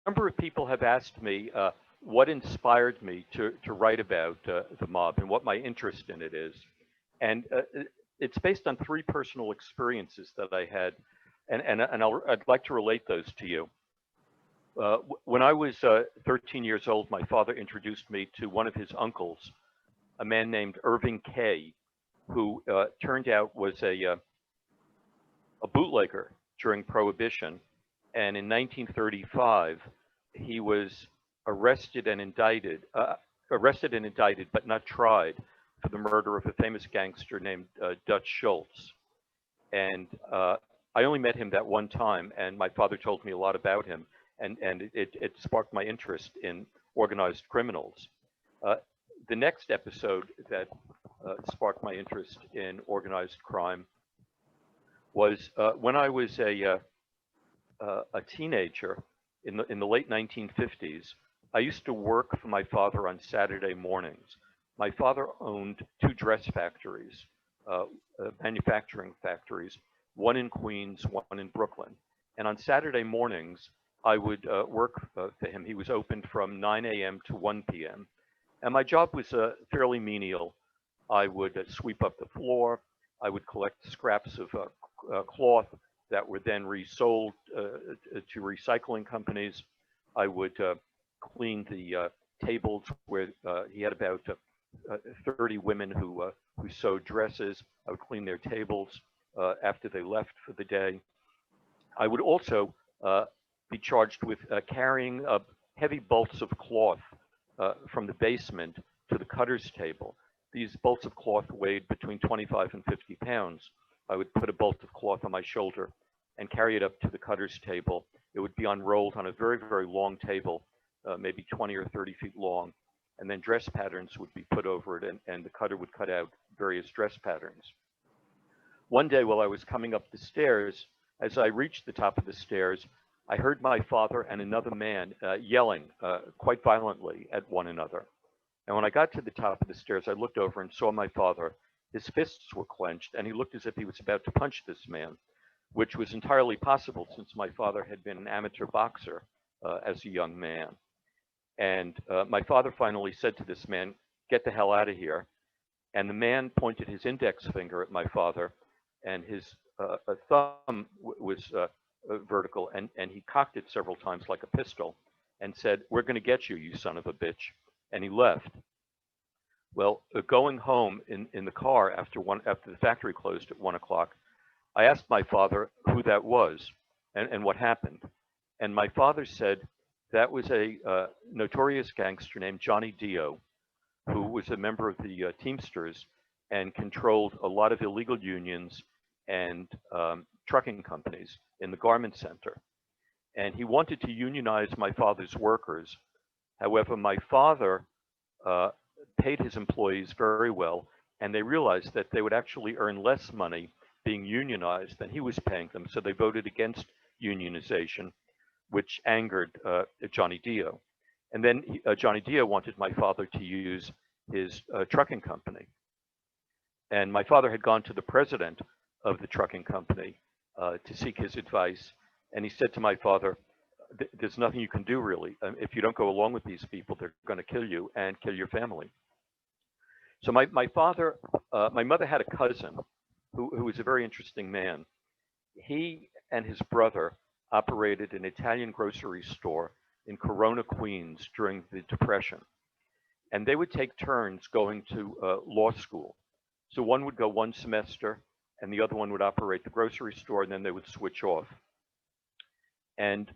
number of people have asked me what inspired me to write about the mob and what my interest in it is. And it's based on three personal experiences that I had, and I'd like to relate those to you. When I was 13 years old, my father introduced me to one of his uncles, a man named Irving Kay, who turned out was a bootlegger during Prohibition. And in 1935, he was arrested and indicted, but not tried for the murder of a famous gangster named Dutch Schultz. And I only met him that one time, and my father told me a lot about him, and it sparked my interest in organized criminals. Uh, the next episode that sparked my interest in organized crime was when I was a teenager in the late 1950s. I used to work for my father on Saturday mornings. My father owned two dress factories, uh, manufacturing factories, one in Queens, one in Brooklyn. And on Saturday mornings, I would work for him. He was open from 9 a.m. to 1 p.m. And my job was fairly menial. I would sweep up the floor. I would collect scraps of cloth that were then resold to recycling companies. I would clean the tables where he had about 30 women who sewed dresses. I would clean their tables after they left for the day. I would also be charged with carrying up heavy bolts of cloth from the basement to the cutter's table. These bolts of cloth weighed between 25 and 50 pounds. I would put a bolt of cloth on my shoulder and carry it up to the cutter's table. It would be unrolled on a very, very long table, maybe 20 or 30 feet long, and then dress patterns would be put over it, and the cutter would cut out various dress patterns. One day while I was coming up the stairs, as I reached the top of the stairs, I heard my father and another man yelling quite violently at one another. And when I got to the top of the stairs, I looked over and saw my father. His fists were clenched, and he looked as if he was about to punch this man, which was entirely possible since my father had been an amateur boxer as a young man. And my father finally said to this man, "Get the hell out of here." And the man pointed his index finger at my father, and his thumb was vertical, and he cocked it several times like a pistol and said, "We're going to get you, you son of a bitch." And he left. Well, going home in the car after the factory closed at 1 o'clock, I asked my father who that was and what happened. And my father said that was a notorious gangster named Johnny Dio, who was a member of the Teamsters and controlled a lot of illegal unions and trucking companies in the garment center. And he wanted to unionize my father's workers. However, my father uh, paid his employees very well, and they realized that they would actually earn less money being unionized than he was paying them. So they voted against unionization, which angered Johnny Dio. And then Johnny Dio wanted my father to use his trucking company. And my father had gone to the president of the trucking company to seek his advice. And he said to my father, "There's nothing you can do really. If you don't go along with these people, they're going to kill you and kill your family." So my mother had a cousin who was a very interesting man. He and his brother operated an Italian grocery store in Corona, Queens during the Depression. And they would take turns going to law school. So one would go one semester, and the other one would operate the grocery store, and then they would switch off. And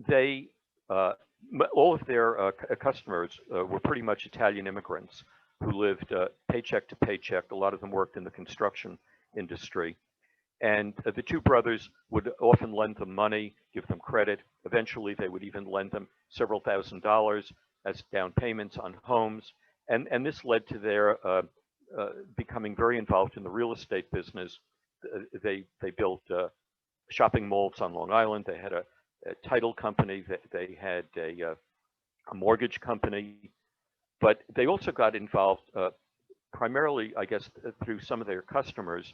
they, all of their customers were pretty much Italian immigrants who lived paycheck to paycheck. A lot of them worked in the construction industry. And the two brothers would often lend them money, give them credit. Eventually, they would even lend them several $1,000s as down payments on homes. And this led to their becoming very involved in the real estate business. They built shopping malls on Long Island. They had a title company. They had a mortgage company. But they also got involved primarily, I guess, through some of their customers,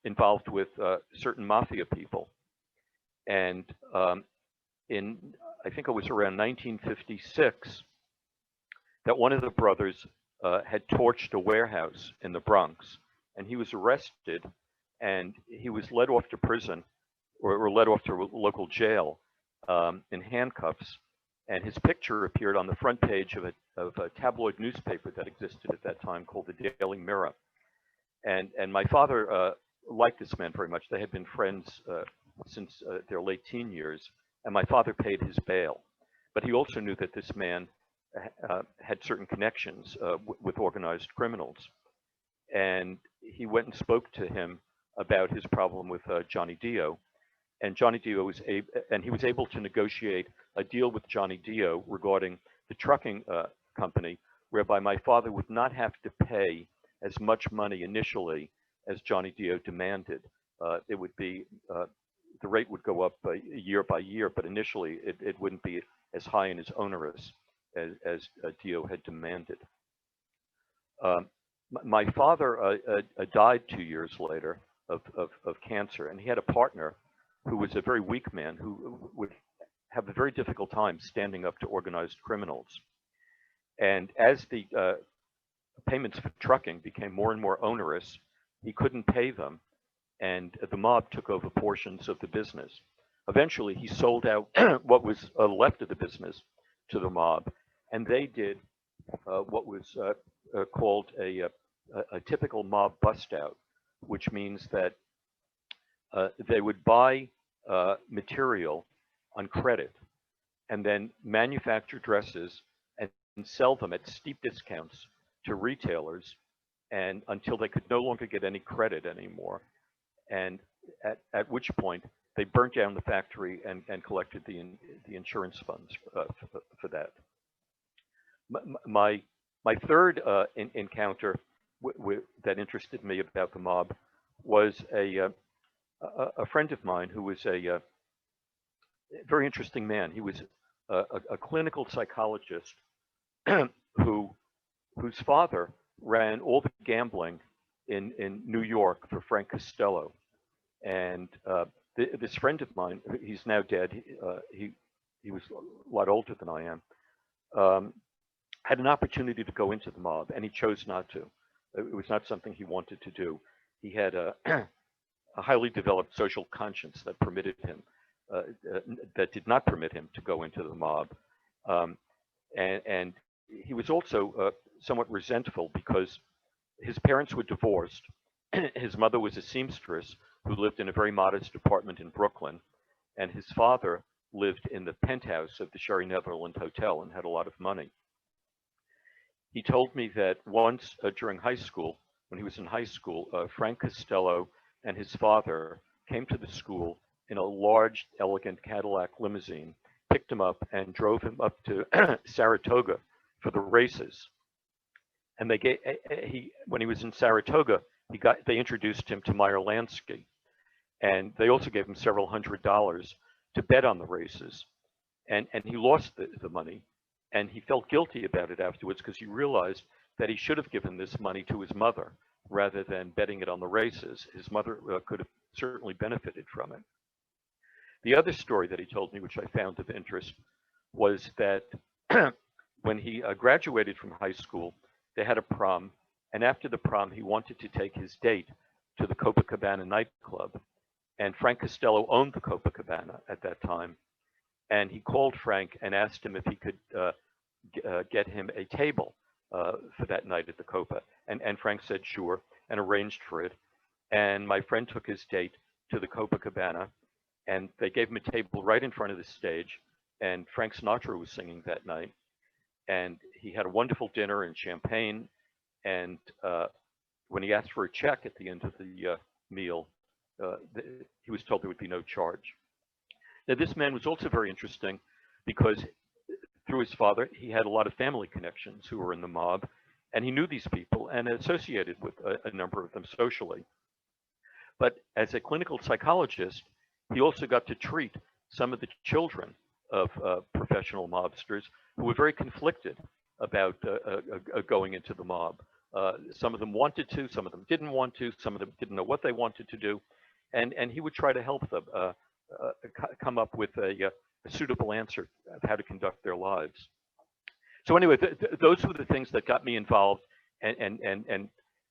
involved with certain mafia people. And in I think it was around 1956, that one of the brothers had torched a warehouse in the Bronx, and he was arrested, and he was led off to prison, or led off to a local jail in handcuffs, and his picture appeared on the front page of a tabloid newspaper that existed at that time called the Daily Mirror. And my father liked this man very much. They had been friends since their late teen years, and my father paid his bail. But he also knew that this man had certain connections with organized criminals. And he went and spoke to him about his problem with Johnny Dio. And Johnny Dio he was able to negotiate a deal with Johnny Dio regarding the trucking company, whereby my father would not have to pay as much money initially as Johnny Dio demanded. It would be the rate would go up year by year, but initially it wouldn't be as high and as onerous as Dio had demanded. My father died 2 years later of cancer, and he had a partner who was a very weak man who would have a very difficult time standing up to organized criminals. And as the payments for trucking became more and more onerous, he couldn't pay them, and the mob took over portions of the business. Eventually, he sold out what was left of the business to the mob, and they did what was called a typical mob bust out, which means that they would buy material on credit and then manufacture dresses and sell them at steep discounts to retailers, and until they could no longer get any credit anymore, and at which point they burnt down the factory and collected the insurance funds for that. My third encounter that interested me about the mob was a friend of mine who was a very interesting man. He was a clinical psychologist whose father ran all the gambling in New York for Frank Costello. And this friend of mine, he's now dead, he was a lot older than I am, had an opportunity to go into the mob, and he chose not to. It was not something he wanted to do. He had a highly developed social conscience that permitted him, that did not permit him to go into the mob. And he was also somewhat resentful because his parents were divorced. His mother was a seamstress who lived in a very modest apartment in Brooklyn, and his father lived in the penthouse of the Sherry Netherland Hotel and had a lot of money. He told me that once during high school, when he was in high school, Frank Costello and his father came to the school in a large, elegant Cadillac limousine, picked him up, and drove him up to Saratoga for the races. And when he was in Saratoga, they introduced him to Meyer Lansky, and they also gave him several $100s to bet on the races. And he lost the money, and he felt guilty about it afterwards because he realized that he should have given this money to his mother rather than betting it on the races. His mother could have certainly benefited from it. The other story that he told me, which I found of interest, was that when he graduated from high school, they had a prom, and after the prom, he wanted to take his date to the Copacabana nightclub. And Frank Costello owned the Copacabana at that time, and he called Frank and asked him if he could get him a table for that night at the Copa. And Frank said sure, and arranged for it. And my friend took his date to the Copacabana, and they gave him a table right in front of the stage, and Frank Sinatra was singing that night. And he had a wonderful dinner and champagne, and when he asked for a check at the end of the meal, he was told there would be no charge. Now, this man was also very interesting because through his father, he had a lot of family connections who were in the mob, and he knew these people and associated with a number of them socially. But as a clinical psychologist, he also got to treat some of the children of professional mobsters who were very conflicted about going into the mob. Some of them wanted to, some of them didn't want to, some of them didn't know what they wanted to do, and he would try to help them come up with a suitable answer how to conduct their lives. So anyway, those were the things that got me involved and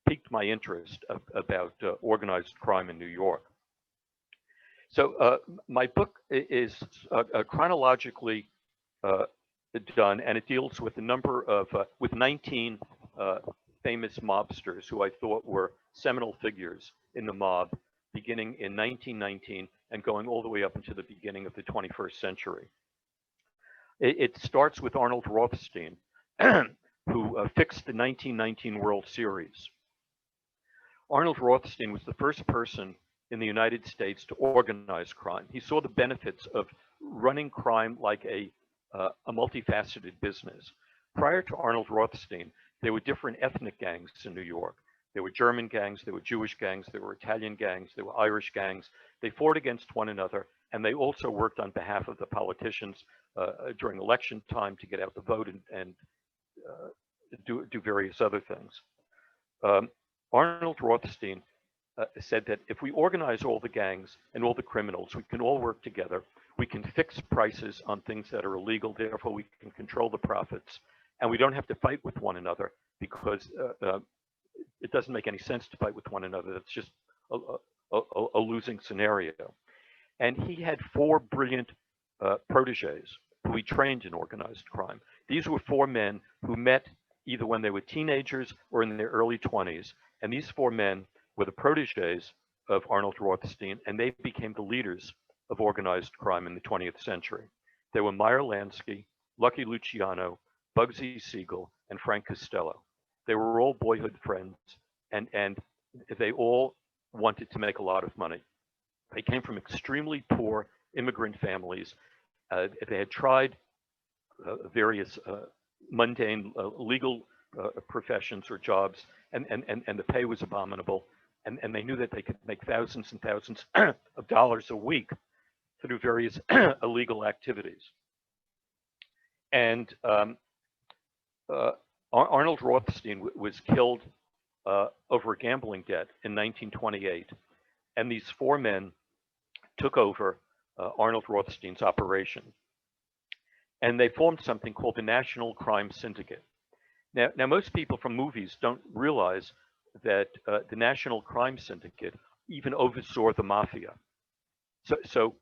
piqued my interest about organized crime in New York. So my book is chronologically done, and it deals with a number of with 19 famous mobsters who I thought were seminal figures in the mob, beginning in 1919 and going all the way up into the beginning of the 21st century. It starts with Arnold Rothstein, who fixed the 1919 World Series. Arnold Rothstein was the first person in the United States to organize crime. He saw the benefits of running crime like a multifaceted business. Prior to Arnold Rothstein, there were different ethnic gangs in New York. There were German gangs, there were Jewish gangs, there were Italian gangs, there were Irish gangs. They fought against one another, and they also worked on behalf of the politicians during election time to get out the vote and do various other things. Arnold Rothstein said that if we organize all the gangs and all the criminals, we can all work together. We can fix prices on things that are illegal. Therefore, we can control the profits, and we don't have to fight with one another because it doesn't make any sense to fight with one another. That's just a losing scenario. And he had four brilliant proteges who he trained in organized crime. These were four men who met either when they were teenagers or in their early 20s. And these four men were the proteges of Arnold Rothstein, and they became the leaders of organized crime in the 20th century. They were Meyer Lansky, Lucky Luciano, Bugsy Siegel, and Frank Costello. They were all boyhood friends, and they all wanted to make a lot of money. They came from extremely poor immigrant families. They had tried various mundane legal professions or jobs, and the pay was abominable. And they knew that they could make thousands and thousands of dollars a week through various illegal activities. And Arnold Rothstein was killed over a gambling debt in 1928. And these four men took over Arnold Rothstein's operation. And they formed something called the National Crime Syndicate. Now most people from movies don't realize that the National Crime Syndicate even oversaw the mafia. So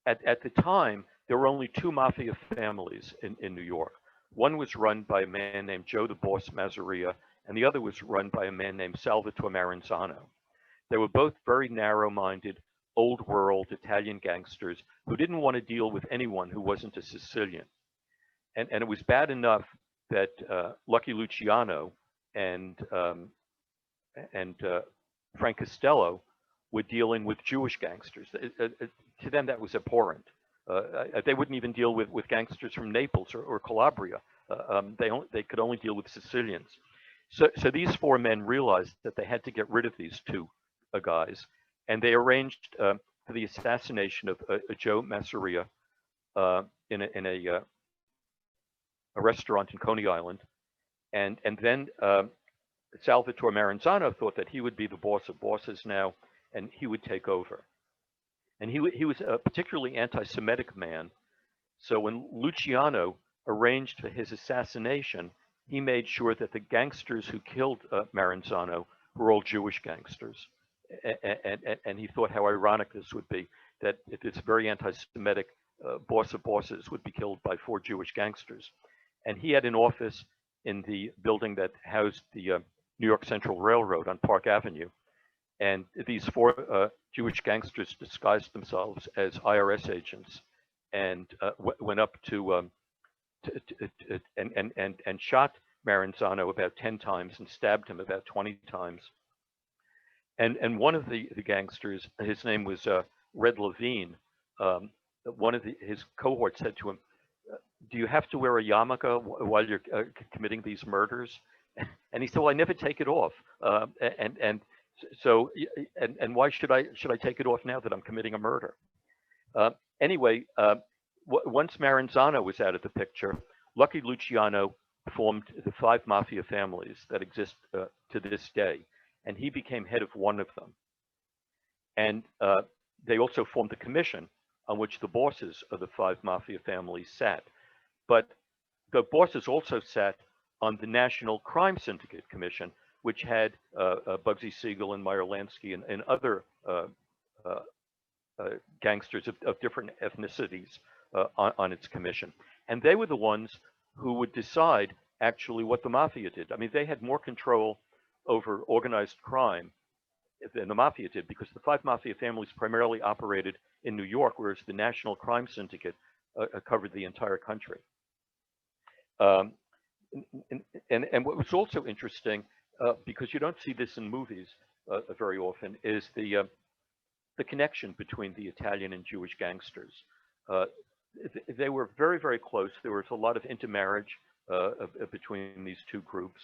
at the time, there were only two mafia families in New York. One was run by a man named Joe the Boss Masseria, and the other was run by a man named Salvatore Maranzano. They were both very narrow-minded, old world Italian gangsters who didn't want to deal with anyone who wasn't a Sicilian. And it was bad enough that Lucky Luciano and Frank Costello were dealing with Jewish gangsters. To them, that was abhorrent. They wouldn't even deal with gangsters from Naples or Calabria. They could only deal with Sicilians. So these four men realized that they had to get rid of these two guys, and they arranged for the assassination of Joe Masseria in a restaurant in Coney Island, and then Salvatore Maranzano thought that he would be the boss of bosses now, and he would take over. And he was a particularly anti-Semitic man, so when Luciano arranged for his assassination, he made sure that the gangsters who killed Maranzano were all Jewish gangsters. And he thought how ironic this would be, that this very anti-Semitic boss of bosses would be killed by four Jewish gangsters. And he had an office in the building that housed the New York Central Railroad on Park Avenue. And these four Jewish gangsters disguised themselves as IRS agents and went up to and shot Maranzano about 10 times and stabbed him about 20 times. And one of the gangsters, his name was Red Levine, one of his cohorts said to him, "Do you have to wear a yarmulke while you're committing these murders?" And he said, "Well, I never take it off. So why should I take it off now that I'm committing a murder?" Anyway, once Maranzano was out of the picture, Lucky Luciano formed the five mafia families that exist to this day, and he became head of one of them. And they also formed a commission on which the bosses of the five mafia families sat. But the bosses also sat on the National Crime Syndicate Commission, which had Bugsy Siegel and Meyer Lansky and other uh, gangsters of different ethnicities on its commission. And they were the ones who would decide actually what the mafia did. I mean, they had more control over organized crime than the mafia did because the five mafia families primarily operated in New York, whereas the National Crime Syndicate covered the entire country. Um, and what was also interesting, because you don't see this in movies very often, is the connection between the Italian and Jewish gangsters. Uh, they were very, very close. There was a lot of intermarriage between these two groups.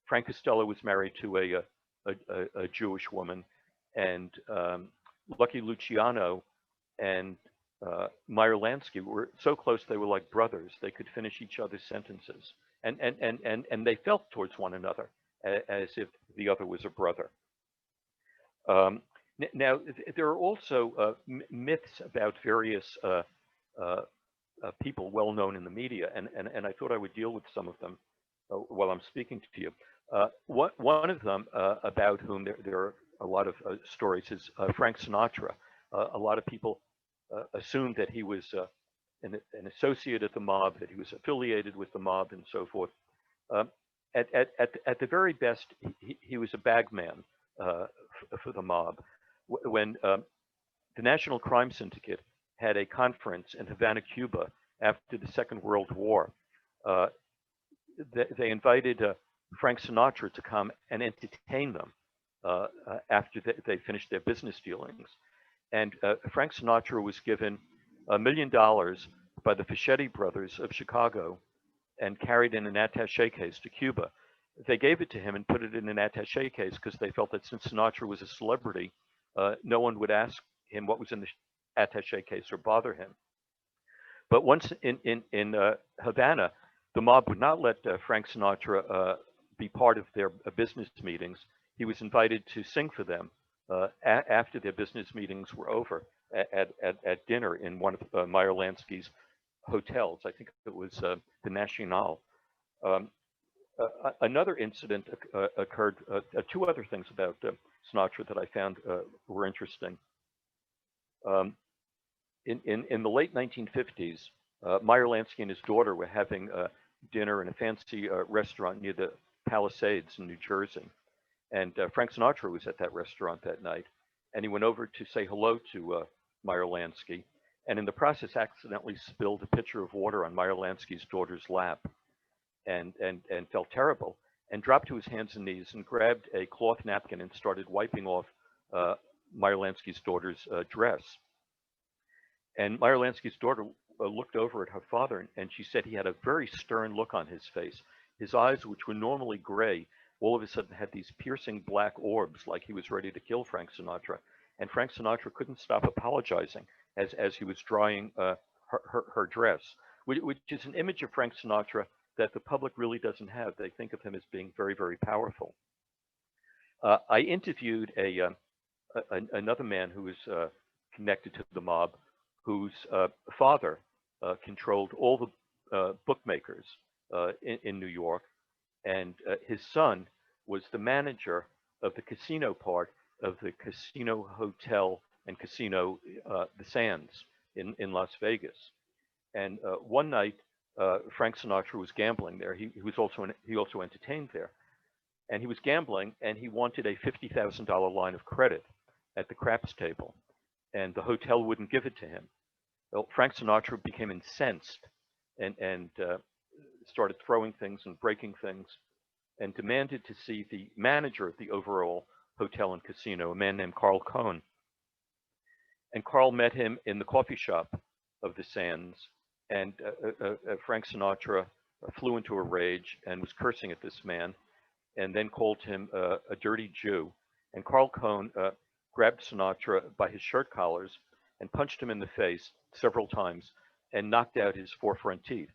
Frank Costello was married to a Jewish woman, and Lucky Luciano and Meyer Lansky were so close they were like brothers. They could finish each other's sentences, and they felt towards one another as if the other was a brother. Um, Now, there are also myths about various people well known in the media, and I thought I would deal with some of them while I'm speaking to you. One of them about whom there are a lot of stories is Frank Sinatra. A lot of people assumed that he was an associate of the mob, that he was affiliated with the mob, and so forth. Um, at the very best, he was a bagman for the mob. When the National Crime Syndicate had a conference in Havana, Cuba, after the Second World War, uh, they invited Frank Sinatra to come and entertain them after they finished their business dealings. And Frank Sinatra was given $1 million by the Fischetti brothers of Chicago and carried in an attaché case to Cuba. They gave it to him and put it in an attaché case because they felt that since Sinatra was a celebrity, no one would ask him what was in the attaché case or bother him. But once in Havana, the mob would not let Frank Sinatra be part of their business meetings. He was invited to sing for them after their business meetings were over at dinner in one of Meyer Lansky's hotels. I think it was the National. Um, Another incident occurred. Two other things about Sinatra that I found were interesting. Um, in the late 1950s, Meyer Lansky and his daughter were having dinner in a fancy restaurant near the Palisades in New Jersey. And Frank Sinatra was at that restaurant that night. And he went over to say hello to Meyer Lansky. And in the process, accidentally spilled a pitcher of water on Meyer Lansky's daughter's lap and felt terrible and dropped to his hands and knees and grabbed a cloth napkin and started wiping off Meyer Lansky's daughter's dress. And Meyer Lansky's daughter looked over at her father, and she said he had a very stern look on his face. His eyes, which were normally gray, all of a sudden had these piercing black orbs like he was ready to kill Frank Sinatra. And Frank Sinatra couldn't stop apologizing as he was drying her dress, which is an image of Frank Sinatra that the public really doesn't have. They think of him as being very, very powerful. I interviewed another man who was connected to the mob, whose father controlled all the bookmakers in New York, and his son was the manager of the casino part of the casino hotel and casino, the Sands in Las Vegas. And one night, Frank Sinatra was gambling there. He also entertained there, and he was gambling, and he wanted a $50,000 line of credit at the craps table, and the hotel wouldn't give it to him. Well, Frank Sinatra became incensed and started throwing things and breaking things, and demanded to see the manager of the overall hotel and casino, a man named Carl Cohn. And Carl met him in the coffee shop of the Sands, and Frank Sinatra flew into a rage and was cursing at this man, and then called him a dirty Jew. And Carl Cohn grabbed Sinatra by his shirt collars and punched him in the face several times and knocked out his four front teeth.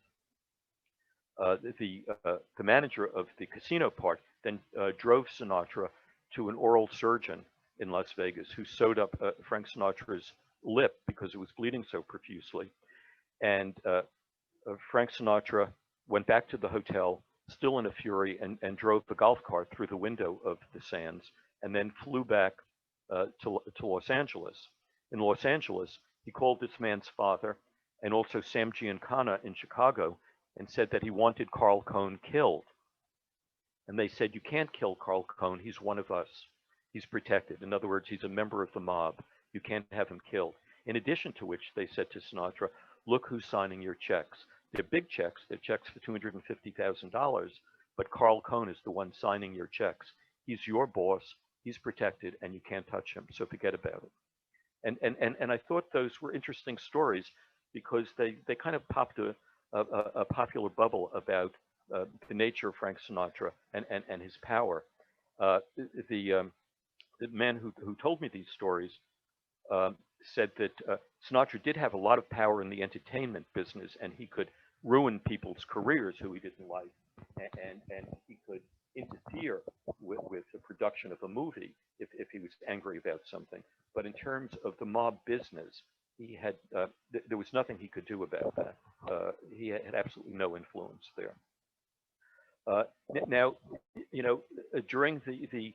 The manager of the casino part then drove Sinatra to an oral surgeon in Las Vegas who sewed up Frank Sinatra's lip because it was bleeding so profusely. And Frank Sinatra went back to the hotel, still in a fury, and drove the golf cart through the window of the Sands, and then flew back to Los Angeles. In Los Angeles, he called this man's father and also Sam Giancana in Chicago and said that he wanted Carl Cohn killed. And they said, "You can't kill Carl Cohn. He's one of us. He's protected. In other words, he's a member of the mob. You can't have him killed." In addition to which, they said to Sinatra, "Look who's signing your checks. They're big checks. They're checks for $250,000, but Carl Cohn is the one signing your checks. He's your boss. He's protected, and you can't touch him. So forget about it." And I thought those were interesting stories because they kind of popped a popular bubble about the nature of Frank Sinatra and his power. Uh, the man who told me these stories said that Sinatra did have a lot of power in the entertainment business, and he could ruin people's careers who he didn't like, and he could interfere with the production of a movie if he was angry about something. But in terms of the mob business, he had there was nothing he could do about that. He had absolutely no influence there. Now, during the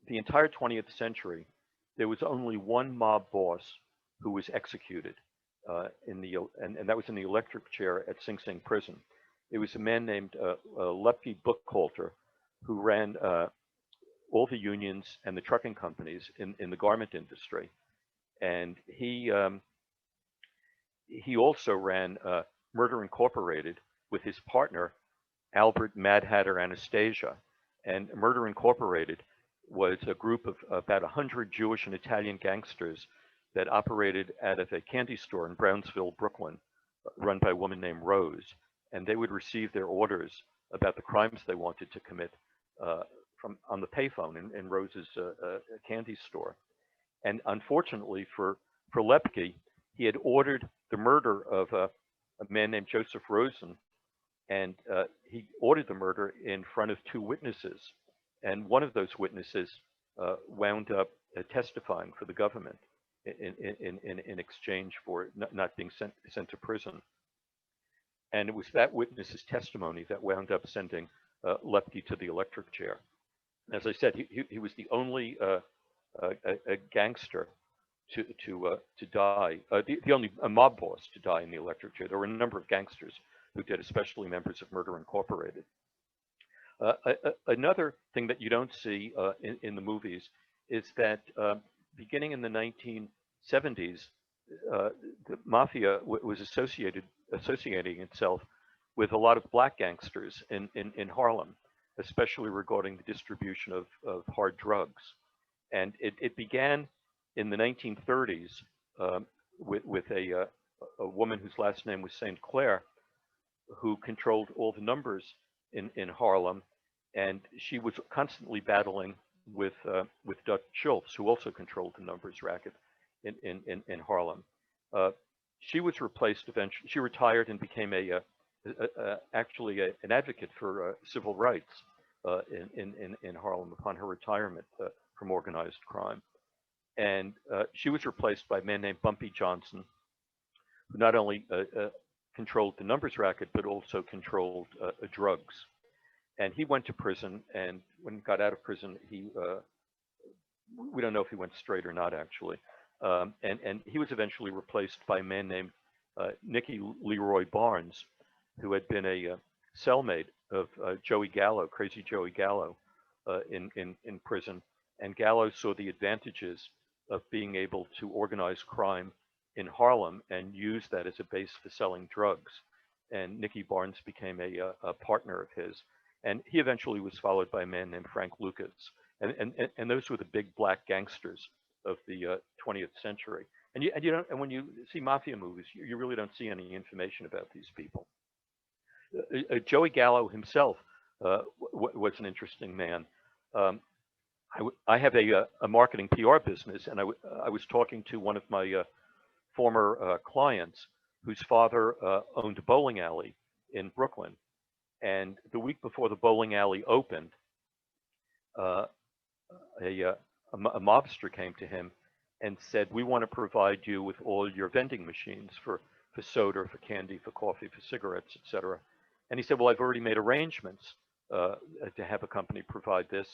entire 20th century, there was only one mob boss who was executed and that was in the electric chair at Sing Sing prison. It was a man named Lepke Buchholter who ran all the unions and the trucking companies in the garment industry, and he also ran Murder Incorporated with his partner Albert Mad Hatter Anastasia. And Murder Incorporated was a group of about 100 Jewish and Italian gangsters that operated out of a candy store in Brownsville, Brooklyn, run by a woman named Rose. And they would receive their orders about the crimes they wanted to commit from on the payphone in Rose's candy store. And unfortunately for Lepke, he had ordered the murder of a man named Joseph Rosen, and he ordered the murder in front of two witnesses. And one of those witnesses wound up testifying for the government in exchange for not being sent to prison. And it was that witness's testimony that wound up sending Lepke to the electric chair. As I said, he was the only a gangster to die, the only a mob boss to die in the electric chair. There were a number of gangsters who did, especially members of Murder Incorporated. Another thing that you don't see in the movies is that beginning in the 1970s, the mafia was associating itself with a lot of black gangsters in Harlem, especially regarding the distribution of hard drugs. And it began in the 1930s with a woman whose last name was St. Clair, who controlled all the numbers in Harlem, and she was constantly battling with Dutch Schultz, who also controlled the numbers racket in Harlem. She was replaced eventually. She retired and became actually an advocate for civil rights in Harlem upon her retirement from organized crime. And she was replaced by a man named Bumpy Johnson, who not only controlled the numbers racket, but also controlled drugs. And he went to prison, and when he got out of prison, we don't know if he went straight or not, actually. And he was eventually replaced by a man named Nicky Leroy Barnes, who had been a cellmate of Joey Gallo, Crazy Joey Gallo, in prison. And Gallo saw the advantages of being able to organize crime in Harlem and use that as a base for selling drugs. And Nicky Barnes became a partner of his. And he eventually was followed by a man named Frank Lucas. And those were the big black gangsters of the 20th century. And when you see mafia movies, you really don't see any information about these people. Joey Gallo himself was an interesting man. I have a marketing PR business, and I was talking to one of my former clients whose father owned a bowling alley in Brooklyn. And the week before the bowling alley opened, a mobster came to him and said, "We want to provide you with all your vending machines for for soda, for candy, for coffee, for cigarettes, etc. And he said, well, I've already made arrangements to have a company provide this,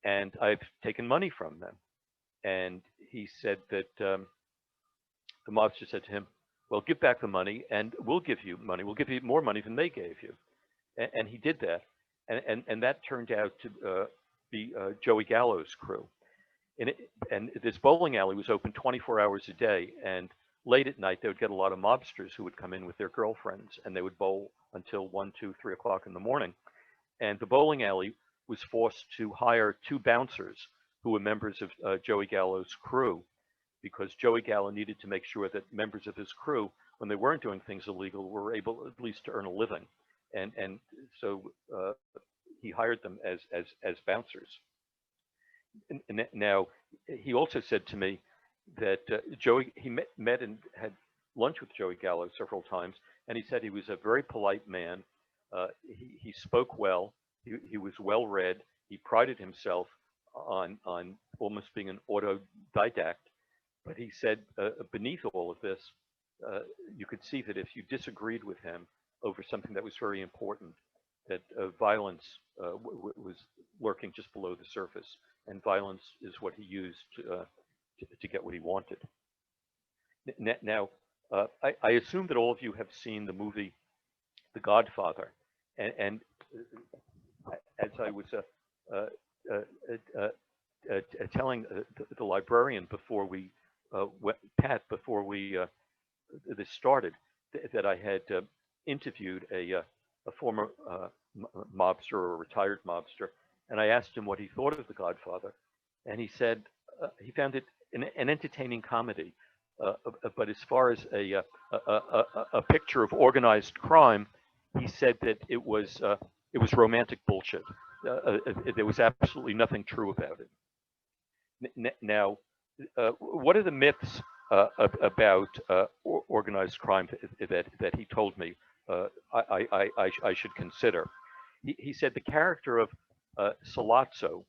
and I've taken money from them. And he said that the mobster said to him, well, give back the money and we'll give you money. We'll give you more money than they gave you. And he did that. And that turned out to be Joey Gallo's crew. And this bowling alley was open 24 hours a day. And late at night, they would get a lot of mobsters who would come in with their girlfriends, and they would bowl until 1, 2, 3 o'clock in the morning. And the bowling alley was forced to hire 2 bouncers who were members of Joey Gallo's crew, because Joey Gallo needed to make sure that members of his crew, when they weren't doing things illegal, were able at least to earn a living. And so he hired them as bouncers. And now, he also said to me that he met and had lunch with Joey Gallo several times, and he said he was a very polite man. He spoke well. He was well read. He prided himself on almost being an autodidact. But he said beneath all of this, you could see that if you disagreed with him over something that was very important, that violence was lurking just below the surface, and violence is what he used to get what he wanted. Now, I assume that all of you have seen the movie The Godfather, and as I was telling the librarian before we Pat, before this started, that I had interviewed a former mobster or a retired mobster, and I asked him what he thought of The Godfather, and he said he found it an entertaining comedy, but as far as a picture of organized crime, he said that it was romantic bullshit. There was absolutely nothing true about it. Now, what are the myths about organized crime that he told me I should consider? He said the character of Sollozzo,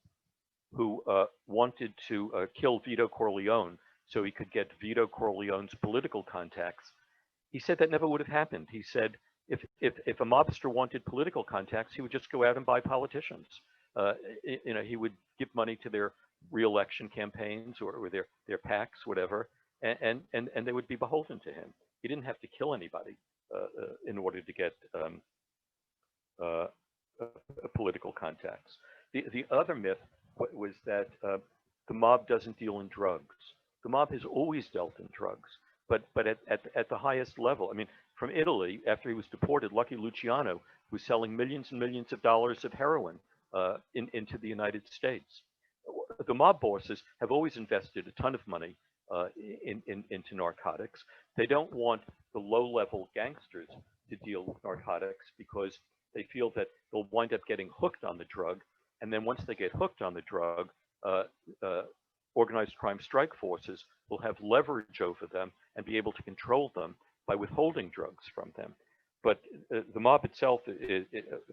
who wanted to kill Vito Corleone so he could get Vito Corleone's political contacts. He said that never would have happened. He said if a mobster wanted political contacts, he would just go out and buy politicians. He would give money to their re-election campaigns or their PACs, whatever, and they would be beholden to him. He didn't have to kill anybody in order to get political contacts. The other myth was that the mob doesn't deal in drugs. The mob has always dealt in drugs, but at the highest level. I mean, from Italy, after he was deported, Lucky Luciano was selling millions and millions of dollars of heroin into the United States. The mob bosses have always invested a ton of money into narcotics. They don't want the low-level gangsters to deal with narcotics because they feel that they'll wind up getting hooked on the drug, and then once they get hooked on the drug, organized crime strike forces will have leverage over them and be able to control them by withholding drugs from them. But the mob itself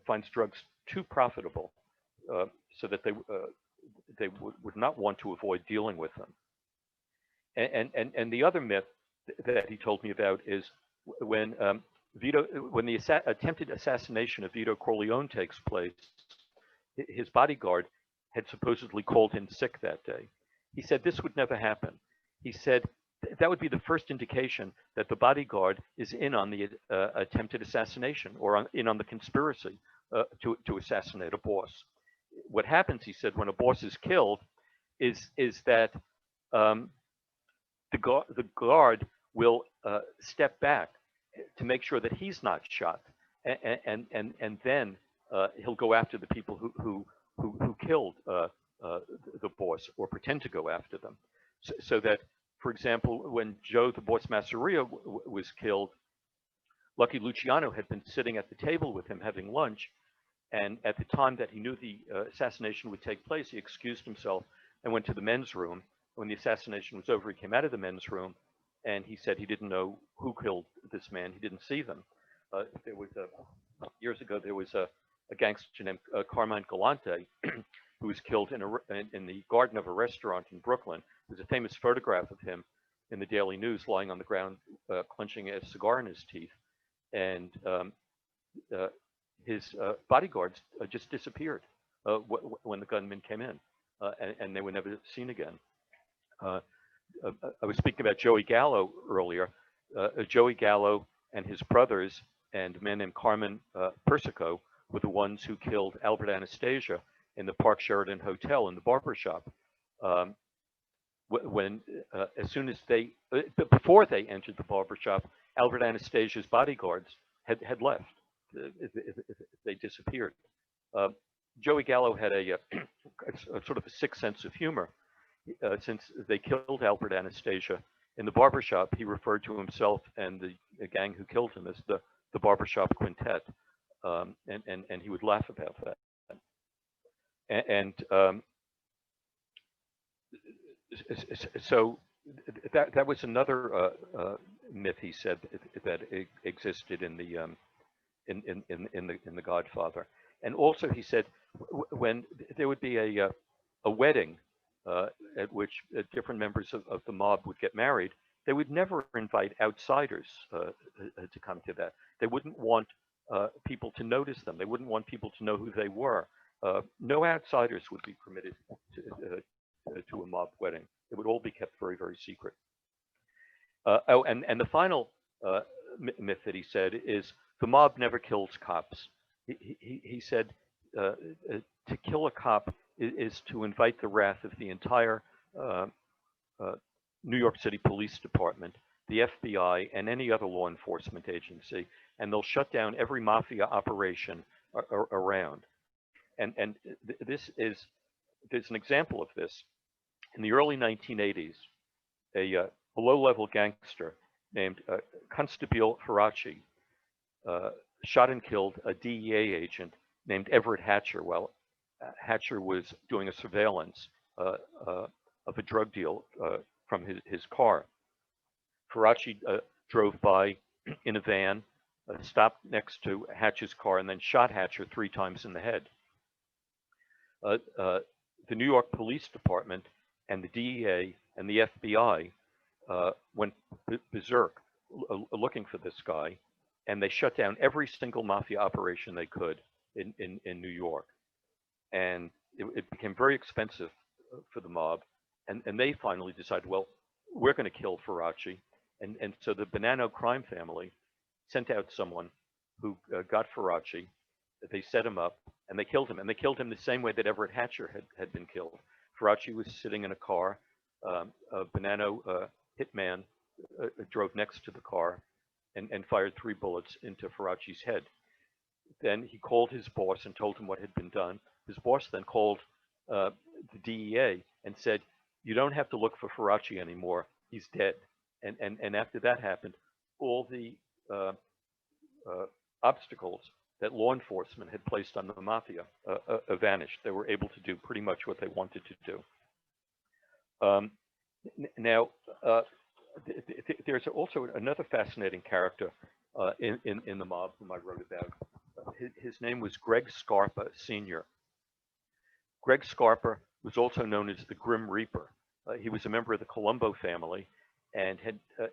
finds drugs too profitable so that they would not want to avoid dealing with them. And the other myth that he told me about is when the attempted assassination of Vito Corleone takes place, his bodyguard had supposedly called in sick that day. He said this would never happen. He said that would be the first indication that the bodyguard is in on the attempted assassination or in on the conspiracy to assassinate a boss. What happens, he said, when a boss is killed is that the guard will step back to make sure that he's not shot, and then he'll go after the people who killed the boss or pretend to go after them. So that, for example, when Joe the Boss Masseria was killed, Lucky Luciano had been sitting at the table with him having lunch, and at the time that he knew the assassination would take place, he excused himself and went to the men's room. When the assassination was over, he came out of the men's room, and he said he didn't know who killed this man. He didn't see them. Years ago, there was a gangster named Carmine Galante who was killed in the garden of a restaurant in Brooklyn. There's a famous photograph of him in the Daily News, lying on the ground, clenching a cigar in his teeth, and uh, his bodyguards just disappeared when the gunman came in, and they were never seen again. Uh, I was speaking about Joey Gallo earlier. Joey Gallo and his brothers and a man named Carmen Persico were the ones who killed Albert Anastasia in the Park Sheridan Hotel in the barbershop. Um, when as soon as but before they entered the barbershop, Albert Anastasia's bodyguards had left. They disappeared. Uh, Joey Gallo had a sort of a sick sense of humor. Since they killed Albert Anastasia in the barbershop, he referred to himself and the gang who killed him as the barbershop quintet, and he would laugh about that. And so that was another myth he said that existed in the Godfather. And also he said when there would be a wedding at which different members of the mob would get married, they would never invite outsiders to come to that. They wouldn't want people to notice them. They wouldn't want people to know who they were. No outsiders would be permitted to a mob wedding. It would all be kept very, very secret. And the final myth that he said is the mob never kills cops. He said to kill a cop is to invite the wrath of the entire New York City Police Department, the FBI, and any other law enforcement agency, and they'll shut down every mafia operation around. And there's an example of this. In the early 1980s, a low-level gangster named Constable Faraci shot and killed a DEA agent named Everett Hatcher while Hatcher was doing a surveillance of a drug deal from his car. Faraci drove by in a van, stopped next to Hatcher's car, and then shot Hatcher 3 times in the head. The New York Police Department and the DEA and the FBI went berserk looking for this guy, and they shut down every single mafia operation they could in New York. And it became very expensive for the mob, and they finally decided, well, we're going to kill Faraci. And so the Bonanno crime family sent out someone who got Faraci. They set him up, and they killed him. And they killed him the same way that Everett Hatcher had been killed. Faraci was sitting in a car. A Bonanno hitman drove next to the car and fired 3 bullets into Faraci's head. Then he called his boss and told him what had been done. His boss then called the DEA and said, "You don't have to look for Faraci anymore. He's dead." And after that happened, all the obstacles that law enforcement had placed on the mafia vanished. They were able to do pretty much what they wanted to do. Now, there's also another fascinating character in the mob whom I wrote about. His name was Greg Scarpa Sr. Greg Scarpa was also known as the Grim Reaper. He was a member of the Colombo family, and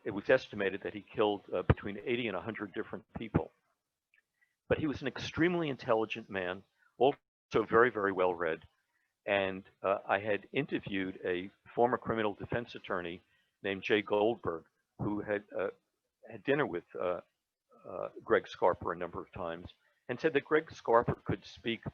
it was estimated that he killed between 80 and 100 different people. But he was an extremely intelligent man, also very, very well read. And I had interviewed a former criminal defense attorney named Jay Goldberg, who had dinner with Greg Scarpa a number of times, and said that Greg Scarpa could speak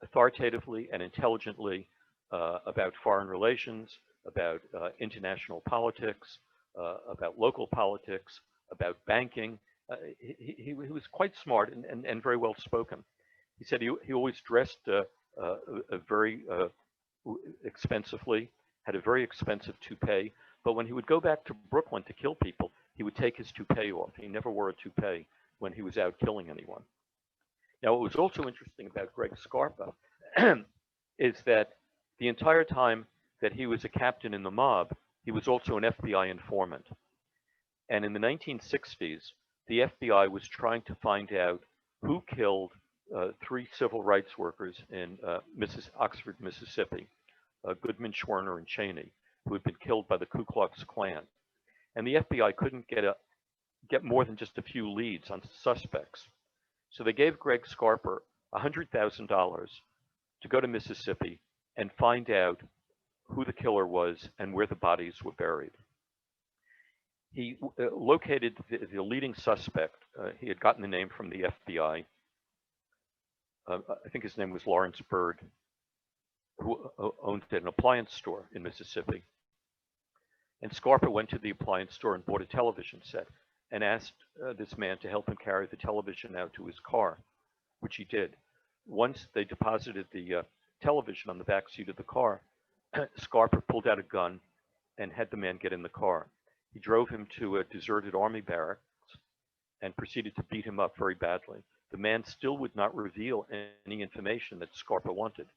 authoritatively and intelligently about foreign relations, about international politics, about local politics, about banking. He was quite smart and very well spoken. He said he always dressed very expensively, had a very expensive toupee, but when he would go back to Brooklyn to kill people, he would take his toupee off. He never wore a toupee when he was out killing anyone. Now, what was also interesting about Greg Scarpa is that the entire time that he was a captain in the mob, he was also an FBI informant. And in the 1960s, the FBI was trying to find out who killed 3 civil rights workers in Oxford, Mississippi, Goodman, Schwerner, and Cheney. who had been killed by the Ku Klux Klan. And the FBI couldn't get more than just a few leads on suspects. So they gave Greg Scarpa $100,000 to go to Mississippi and find out who the killer was and where the bodies were buried. He located the leading suspect. He had gotten the name from the FBI. I think his name was Lawrence Byrd, who owned an appliance store in Mississippi. And Scarpa went to the appliance store and bought a television set and asked this man to help him carry the television out to his car, which he did. Once they deposited the television on the back seat of the car, Scarpa pulled out a gun and had the man get in the car. He drove him to a deserted army barracks and proceeded to beat him up very badly. The man still would not reveal any information that Scarpa wanted.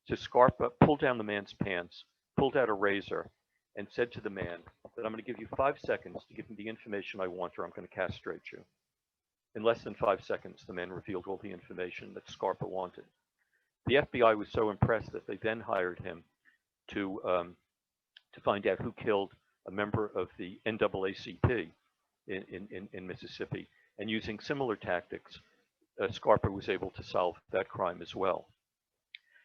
So Scarpa pulled down the man's pants, pulled out a razor, and said to the man that I'm going to give you 5 seconds to give me the information I want or I'm going to castrate you. In less than 5 seconds, the man revealed all the information that Scarpa wanted. The FBI was so impressed that they then hired him to find out who killed a member of the NAACP in Mississippi. And using similar tactics, Scarpa was able to solve that crime as well.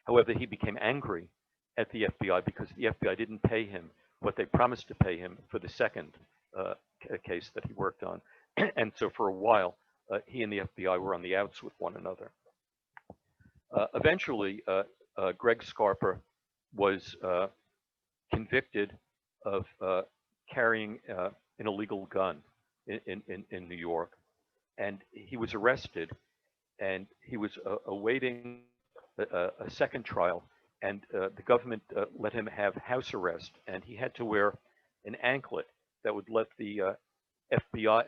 However, he became angry at the FBI because the FBI didn't pay him what they promised to pay him for the second case that he worked on. And so for a while, he and the FBI were on the outs with one another. Eventually, Greg Scarpa was convicted of carrying an illegal gun in New York. And he was arrested, and he was awaiting a second trial, and the government let him have house arrest, and he had to wear an anklet that would let the FBI,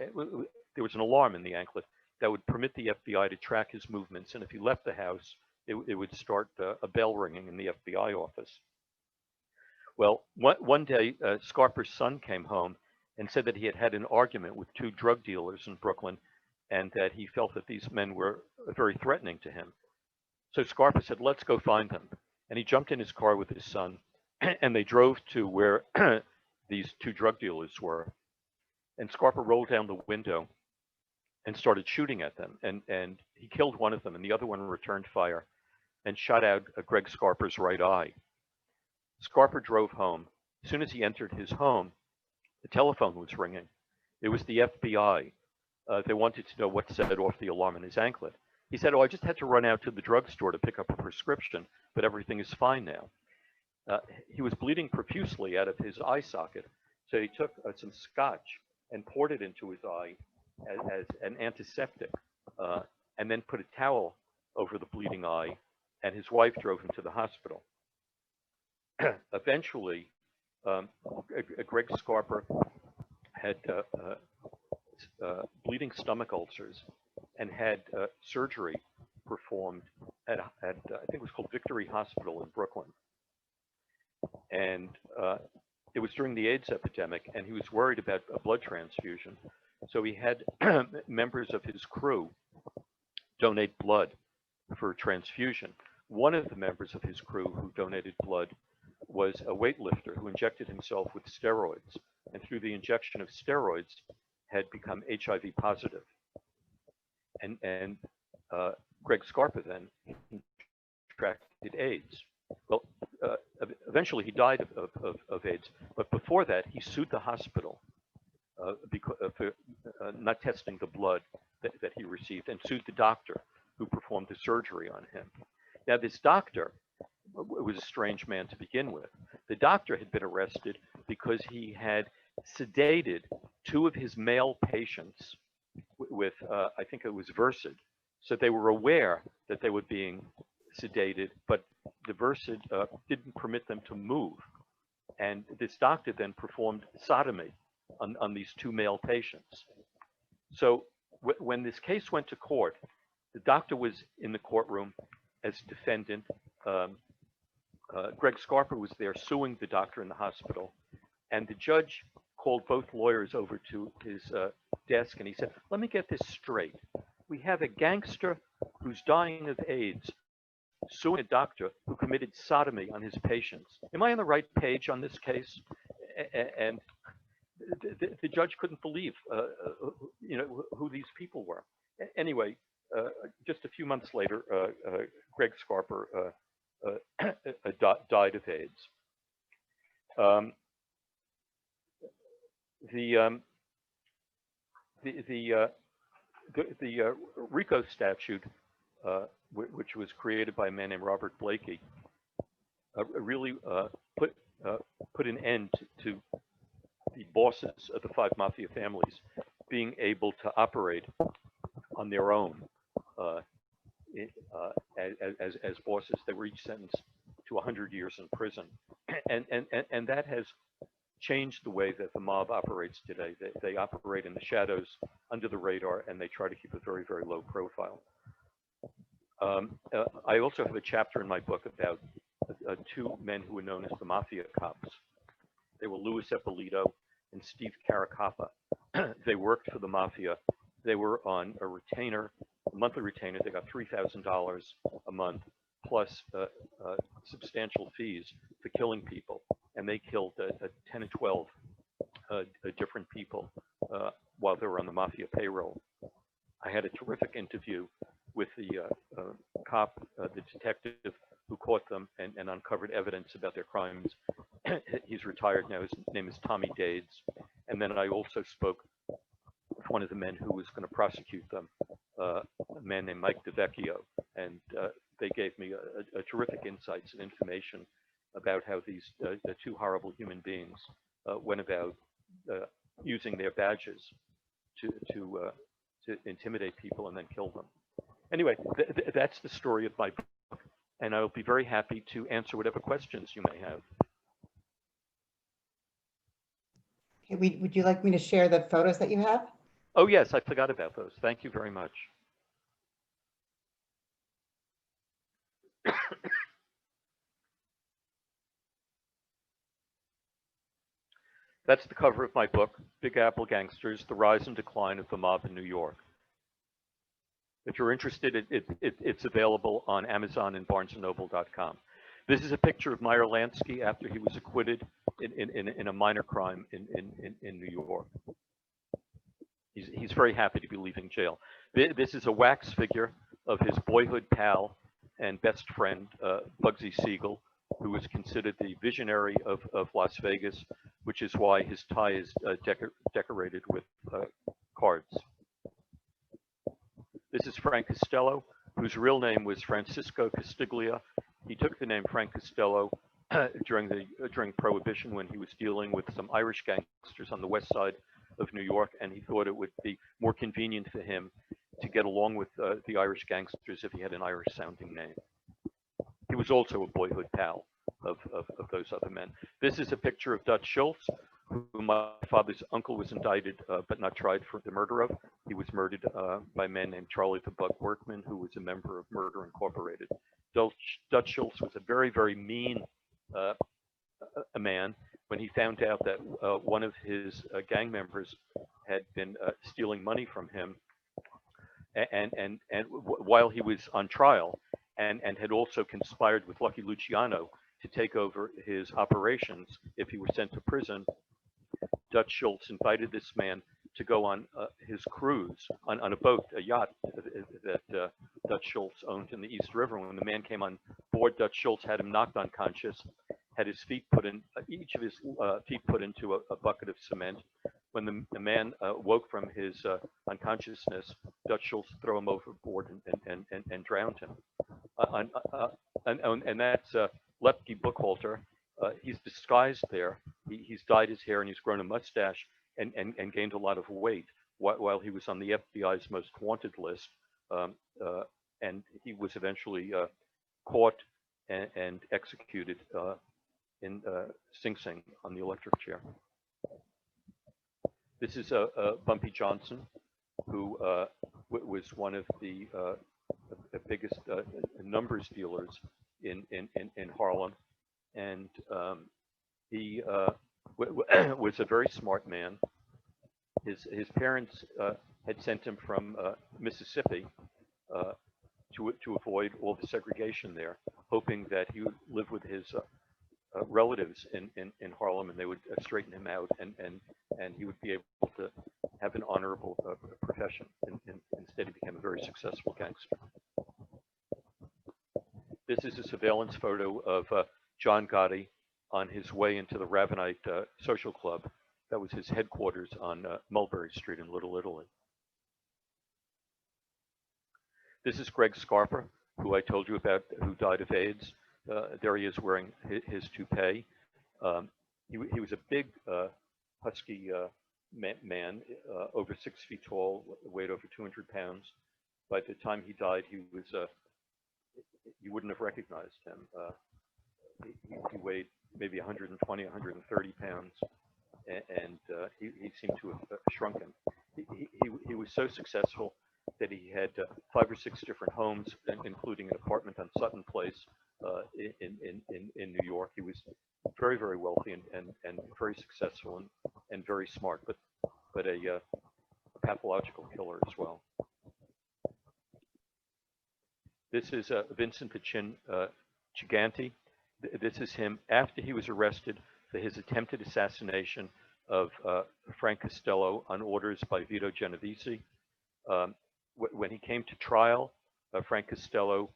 there was an alarm in the anklet that would permit the FBI to track his movements, and if he left the house, it would start a bell ringing in the FBI office. Well, one day, Scarpa's son came home and said that he had had an argument with 2 drug dealers in Brooklyn, and that he felt that these men were very threatening to him. So Scarpa said, let's go find them. And he jumped in his car with his son, and they drove to where these 2 drug dealers were. And Scarpa rolled down the window and started shooting at them. And he killed one of them, and the other one returned fire and shot out Greg Scarpa's right eye. Scarpa drove home. As soon as he entered his home, the telephone was ringing. It was the FBI. They wanted to know what set off the alarm in his anklet. He said, I just had to run out to the drugstore to pick up a prescription, but everything is fine now. He was bleeding profusely out of his eye socket, so he took some scotch and poured it into his eye as an antiseptic, and then put a towel over the bleeding eye, and his wife drove him to the hospital. Eventually, Greg Scarpa had bleeding stomach ulcers and had surgery performed at I think it was called Victory Hospital in Brooklyn. And it was during the AIDS epidemic, and he was worried about a blood transfusion. So he had members of his crew donate blood for transfusion. One of the members of his crew who donated blood was a weightlifter who injected himself with steroids, and through the injection of steroids had become HIV positive. And Greg Scarpa then contracted AIDS. Well, eventually he died of AIDS, but before that he sued the hospital for not testing the blood that he received, and sued the doctor who performed the surgery on him. Now this doctor was a strange man to begin with. The doctor had been arrested because he had sedated 2 of his male patients with, I think it was Versed. So they were aware that they were being sedated, but the Versed didn't permit them to move. And this doctor then performed sodomy on these 2 male patients. So when this case went to court, the doctor was in the courtroom as defendant. Greg Scarpa was there suing the doctor in the hospital, and the judge called both lawyers over to his desk, and he said, let me get this straight. We have a gangster who's dying of AIDS suing a doctor who committed sodomy on his patients. Am I on the right page on this case? And the judge couldn't believe, who these people were. Anyway, just a few months later, Greg Scarpa died of AIDS. The RICO statute, which was created by a man named Robert Blakey, really put an end to the bosses of the five mafia families being able to operate on their own as bosses. They were each sentenced to 100 years in prison, and that has changed the way that the mob operates today. They operate in the shadows, under the radar, and they try to keep a very, very low profile. I also have a chapter in my book about two men who were known as the Mafia Cops. They were Louis Eppolito and Steve Caracappa. They worked for the Mafia. They were on a retainer, a monthly retainer. They got $3,000 a month, plus substantial fees for killing people. And they killed 10 to 12 different people while they were on the Mafia payroll. I had a terrific interview with the cop, the detective who caught them and uncovered evidence about their crimes. He's retired now. His name is Tommy Dades. And then I also spoke with one of the men who was going to prosecute them, a man named Mike DeVecchio. And they gave me a terrific insights and information about how these two horrible human beings went about using their badges to intimidate people and then kill them. Anyway, that's the story of my book, and I'll be very happy to answer whatever questions you may have. Okay, would you like me to share the photos that you have? Oh, yes, I forgot about those. Thank you very much. That's the cover of my book, Big Apple Gangsters, The Rise and Decline of the Mob in New York. If you're interested, it's available on Amazon and BarnesandNoble.com. This is a picture of Meyer Lansky after he was acquitted in a minor crime in New York. He's very happy to be leaving jail. This is a wax figure of his boyhood pal and best friend, Bugsy Siegel, who was considered the visionary of Las Vegas, which is why his tie is decorated with cards. This is Frank Costello, whose real name was Francisco Castiglia. He took the name Frank Costello during Prohibition when he was dealing with some Irish gangsters on the west side of New York, and he thought it would be more convenient for him to get along with the Irish gangsters if he had an Irish-sounding name. He was also a boyhood pal of those other men. This is a picture of Dutch Schultz, who my father's uncle was indicted but not tried for the murder of. He was murdered by a man named Charlie the Bug Workman, who was a member of Murder Incorporated. Dutch Schultz was a very, very mean a man. When he found out that one of his gang members had been stealing money from him, and while he was on trial, and had also conspired with Lucky Luciano to take over his operations if he were sent to prison, Dutch Schultz invited this man to go on his cruise on a boat, a yacht that Dutch Schultz owned in the East River. When the man came on board, Dutch Schultz had him knocked unconscious, had his feet put in, each of his feet put into a bucket of cement. When the man woke from his unconsciousness, Dutch Schultz threw him overboard and drowned him. And that's Lepke Buchholter. He's disguised there. He's dyed his hair and he's grown a mustache and gained a lot of weight while he was on the FBI's most wanted list. And he was eventually caught and executed in Sing Sing on the electric chair. This is Bumpy Johnson, who was one of the biggest numbers dealers in Harlem, and he was a very smart man. His parents had sent him from Mississippi to avoid all the segregation there, hoping that he would live with his relatives in Harlem, and they would straighten him out, and he would be able to have an honorable profession. Instead, he became a very successful gangster. This is a surveillance photo of John Gotti on his way into the Ravenite Social Club. That was his headquarters on Mulberry Street in Little Italy. This is Greg Scarpa, who I told you about, who died of AIDS. There he is wearing his toupee. He was a big, husky man, over 6 feet tall, weighed over 200 pounds. By the time he died, he was, you wouldn't have recognized him. He weighed maybe 120, 130 pounds, and he seemed to have shrunken. He was so successful that he had 5 or 6 different homes, including an apartment on Sutton Place in New York. He was very, very wealthy and very successful and very smart, but a pathological killer as well. This is Vincent Gigante. This is him after he was arrested for his attempted assassination of Frank Costello on orders by Vito Genovese. When he came to trial, Frank Costello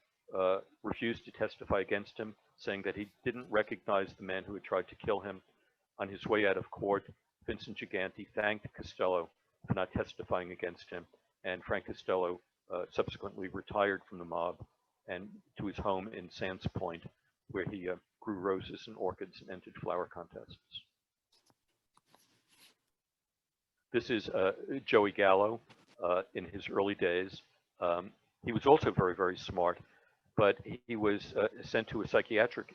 refused to testify against him, saying that he didn't recognize the man who had tried to kill him. On his way out of court, Vincent Gigante thanked Costello for not testifying against him, and Frank Costello subsequently retired from the mob and to his home in Sands Point, where he grew roses and orchids and entered flower contests. This is Joey Gallo in his early days. He was also very, very smart, but he was sent to a psychiatric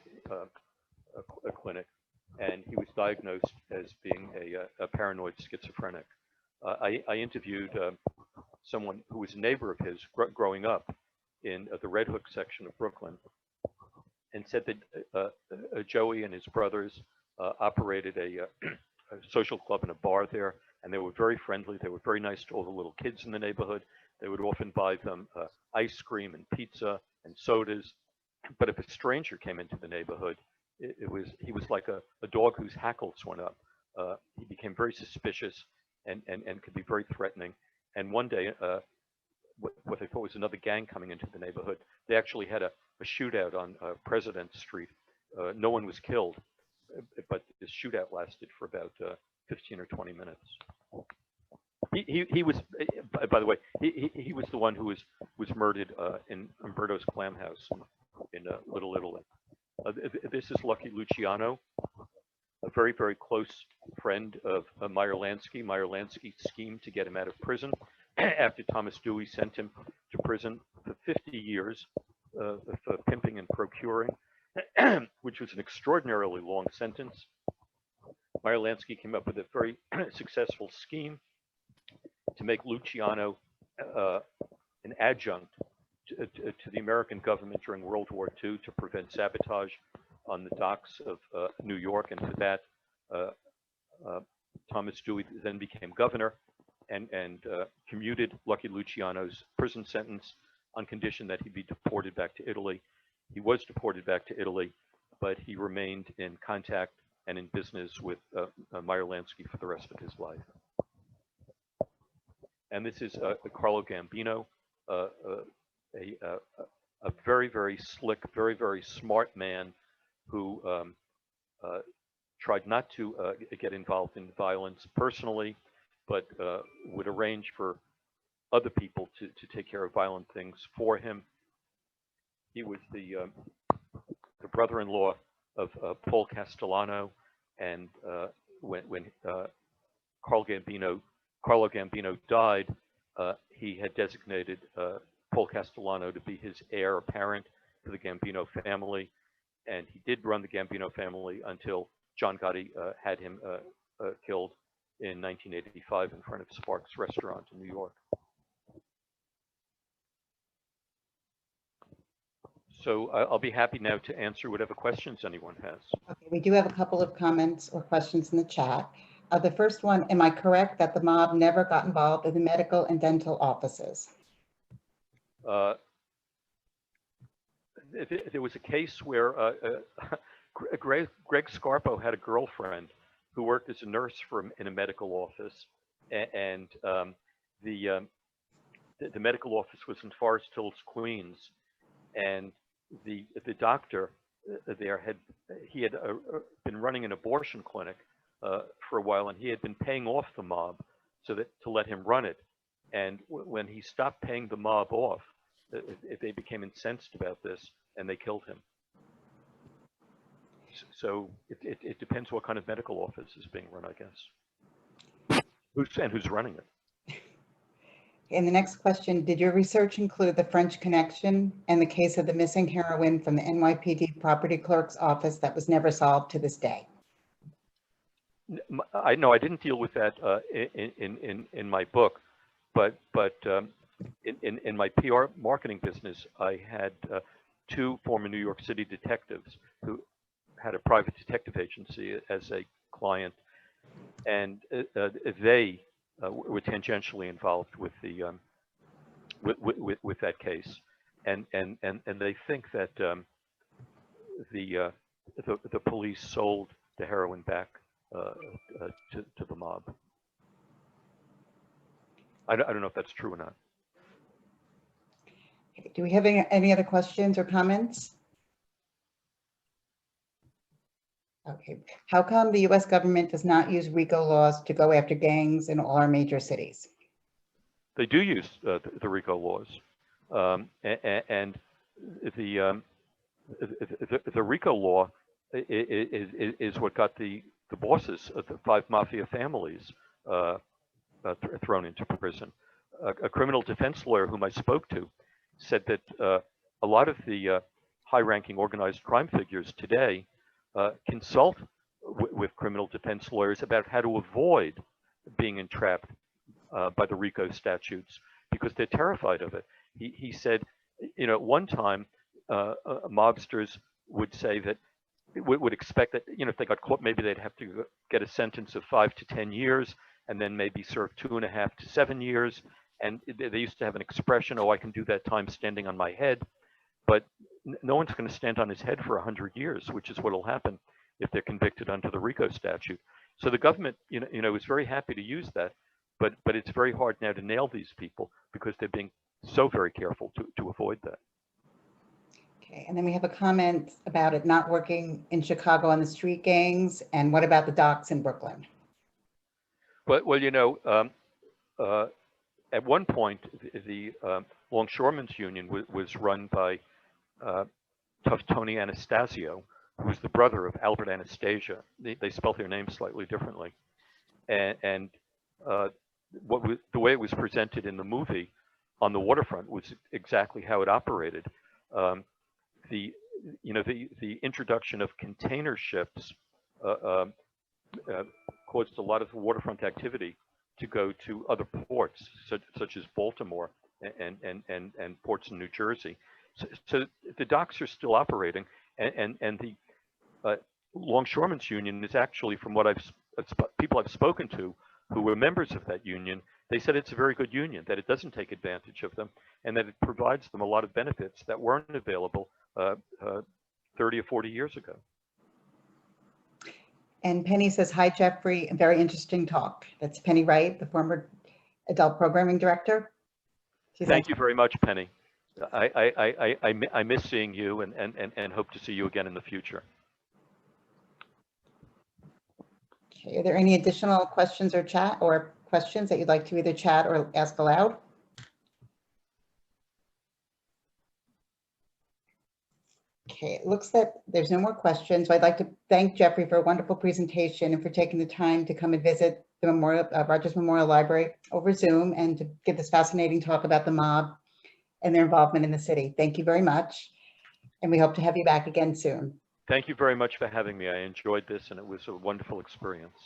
clinic, and he was diagnosed as being a paranoid schizophrenic. I interviewed someone who was a neighbor of his growing up in the Red Hook section of Brooklyn, and said that Joey and his brothers operated a social club and a bar there, and they were very friendly. They were very nice to all the little kids in the neighborhood. They would often buy them ice cream and pizza and sodas. But if a stranger came into the neighborhood, he was like a dog whose hackles went up. He became very suspicious and could be very threatening. And one day, what they thought was another gang coming into the neighborhood, they actually had a shootout on President Street. No one was killed, but this shootout lasted for about 15 or 20 minutes. He was, by the way, he was the one who was murdered in Umberto's Clam House in Little Italy. This is Lucky Luciano, a very, very close friend of Meyer Lansky. Meyer Lansky schemed to get him out of prison after Thomas Dewey sent him to prison for 50 years for pimping and procuring, which was an extraordinarily long sentence. Meyer Lansky came up with a very successful scheme to make Luciano an adjunct to the American government during World War II to prevent sabotage on the docks of New York. And for that, Thomas Dewey then became governor and commuted Lucky Luciano's prison sentence on condition that he be deported back to Italy. He was deported back to Italy, but he remained in contact and in business with Meyer Lansky for the rest of his life. And this is Carlo Gambino, a very, very slick, very, very smart man who tried not to get involved in violence personally, but would arrange for other people to take care of violent things for him. He was the brother-in-law of Paul Castellano, and when Carlo Gambino died, he had designated Paul Castellano to be his heir apparent to the Gambino family, and he did run the Gambino family until John Gotti had him killed in 1985 in front of Sparks Restaurant in New York. So I'll be happy now to answer whatever questions anyone has. Okay, we do have a couple of comments or questions in the chat. The first one, am I correct that the mob never got involved in the medical and dental offices? There was a case where Greg Scarpa had a girlfriend who worked as a nurse in a medical office, and the the medical office was in Forest Hills, Queens, and the doctor there had been running an abortion clinic for a while, and he had been paying off the mob to let him run it. And when he stopped paying the mob off, they became incensed about this, and they killed him. So it depends what kind of medical office is being run, I guess. Who's running it? And the next question, did your research include the French Connection and the case of the missing heroin from the NYPD property clerk's office that was never solved to this day? I didn't deal with that in my book, but in my PR marketing business, I had two former New York City detectives who had a private detective agency as a client, and they were tangentially involved with the with that case, and they think that the police sold the heroin back to the mob. I don't know if that's true or not. Do we have any other questions or comments? Okay. How come the U.S. government does not use RICO laws to go after gangs in all our major cities? They do use the RICO laws, and the RICO law is what got the bosses of the 5 mafia families thrown into prison. A criminal defense lawyer whom I spoke to said that a lot of the high-ranking organized crime figures today consult with criminal defense lawyers about how to avoid being entrapped by the RICO statutes because they're terrified of it. He said, at one time, mobsters would say that would expect that if they got caught, maybe they'd have to get a sentence of 5 to 10 years, and then maybe serve 2.5 to 7 years. And they used to have an expression, "Oh, I can do that time standing on my head." But no one's going to stand on his head for 100 years, which is what will happen if they're convicted under the RICO statute. So the government, is very happy to use that, but it's very hard now to nail these people because they're being so very careful to avoid that. Okay, and then we have a comment about it not working in Chicago on the street gangs, and what about the docks in Brooklyn? Well, at one point, the Longshoremen's Union was run by Tough Tony Anastasio, who was the brother of Albert Anastasia. They spelled their names slightly differently, and the way it was presented in the movie on the waterfront was exactly how it operated. The introduction of container ships caused a lot of the waterfront activity to go to other ports, such as Baltimore and ports in New Jersey. So the docks are still operating, and the Longshoremen's Union is actually, from what people I've spoken to who were members of that union, they said it's a very good union, that it doesn't take advantage of them, and that it provides them a lot of benefits that weren't available 30 or 40 years ago. And Penny says, "Hi, Jeffrey, a very interesting talk." That's Penny Wright, the former adult programming director. Thank you very much, Penny. I miss seeing you and hope to see you again in the future. Okay, are there any additional questions or questions that you'd like to either chat or ask aloud? Okay, it looks that there's no more questions. So I'd like to thank Jeffrey for a wonderful presentation and for taking the time to come and visit the Rogers Memorial Library over Zoom and to give this fascinating talk about the mob and their involvement in the city. Thank you very much. And we hope to have you back again soon. Thank you very much for having me. I enjoyed this, and it was a wonderful experience.